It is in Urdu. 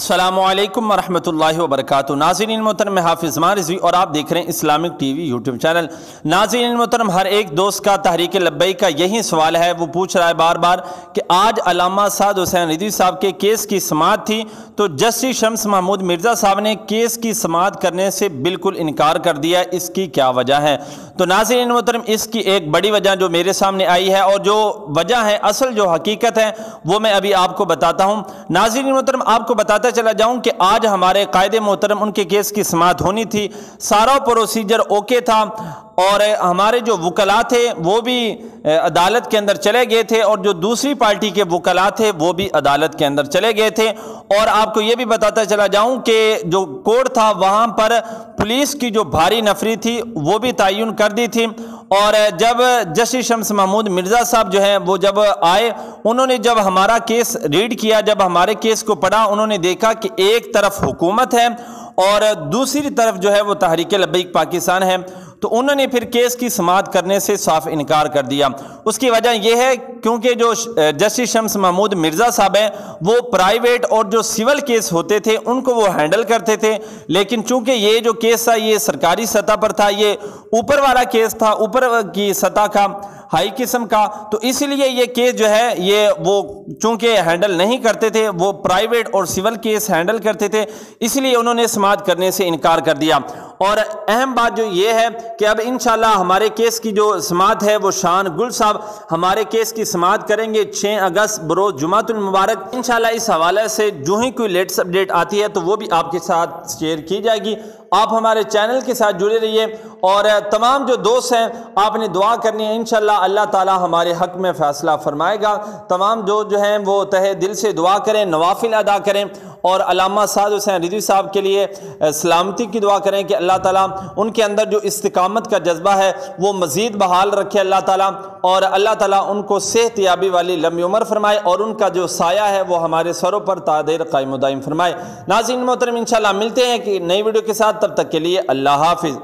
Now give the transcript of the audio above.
السلام علیکم ورحمۃ اللہ وبرکاتہ۔ ناظرین محترم، میں حافظ زمان رضوی اور آپ دیکھ رہے ہیں Islamic T V YouTube channel. ناظرین محترم، ہر ایک دوست کا تحریک لبیک کا یہی سوال ہے، وہ پوچھ رہا ہے بار بار کہ آج علامہ سعد حسین رضوی صاحب کے کیس کی سماعت تھی تو جسٹس شمس محمود مرزا صاحب نے کیس کی سماعت کرنے سے بالکل انکار کر دیا، اس کی کیا وجہ ہے؟ تو ناظرین محترم، اس کی ایک بڑی وجہ جو میرے سامنے آئی ہے اور جو وجہ ہے، اصل جو حقیقت ہے وہ میں ابھی آپ کو بتاتا ہوں۔ ناظرین محترم، آپ کو بتاتا چلا جاؤں کہ آج ہمارے قائد محترم ان کے کیس کی سماعت ہونی تھی، سارا پروسیجر اوکے تھا اور ہمارے جو وکلاء تھے وہ بھی عدالت کے اندر چلے گئے تھے اور جو دوسری پارٹی کے وکلاء تھے وہ بھی عدالت کے اندر چلے گئے تھے۔ اور آپ کو یہ بھی بتاتا چلا جاؤں کہ جو کورٹ تھا وہاں پر پولیس کی جو بھاری نفری تھی وہ بھی تعین کر دی تھی۔ اور جب جسٹس شمس محمود مرزا صاحب جو ہیں وہ جب آئے، انہوں نے جب ہمارا کیس ریڈ کیا، جب ہمارے کیس کو پڑھا، انہوں نے دیکھا کہ ایک طرف حکومت ہے اور دوسری طرف جو ہے وہ تحریک لبیک پاکستان ہے، تو انہوں نے پھر کیس کی سماعت کرنے سے صاف انکار کر دیا۔ اس کی وجہ یہ ہے کیونکہ جو جسٹس شمس محمود مرزا صاحب ہیں وہ پرائیویٹ اور جو سول کیس ہوتے تھے ان کو وہ ہینڈل کرتے تھے، لیکن چونکہ یہ جو کیس تھا یہ سرکاری سطح پر تھا، یہ اوپر والا کیس تھا، اوپر کی سطح کا، ہائی قسم کا، تو اس لیے یہ کیس جو ہے یہ وہ چونکہ ہینڈل نہیں کرتے تھے، وہ پرائیویٹ اور سول کیس ہینڈل کرتے تھے، اس لیے انہوں نے سماعت کرنے سے انکار کر دیا۔ اور اہم بات جو یہ ہے کہ اب انشاءاللہ ہمارے کیس کی جو سماعت ہے وہ شان گل صاحب ہمارے کیس کی سماعت کریں گے 6 اگست بروز جمعۃ المبارک۔ انشاءاللہ اس حوالے سے جو ہی کوئی لیٹسٹ اپڈیٹ آتی ہے تو وہ بھی آپ کے ساتھ شیئر کی جائے گی۔ آپ ہمارے چینل کے ساتھ جڑے رہیے اور تمام جو دوست ہیں آپ نے دعا کرنی ہے، انشاءاللہ اللہ تعالی ہمارے حق میں فیصلہ فرمائے گا۔ تمام جو ہیں وہ تہہ دل سے دعا کریں، نوافل ادا کریں اور علامہ سعد حسین رضوی صاحب کے لیے سلامتی کی دعا کریں کہ اللہ تعالیٰ ان کے اندر جو استقامت کا جذبہ ہے وہ مزید بحال رکھے اللہ تعالیٰ، اور اللہ تعالیٰ ان کو صحت یابی والی لمبی عمر فرمائے اور ان کا جو سایہ ہے وہ ہمارے سروں پر تا دیر قائم و دائم فرمائے۔ ناظرین محترم، انشاءاللہ ملتے ہیں کہ نئی ویڈیو کے ساتھ، تب تک کے لیے اللہ حافظ۔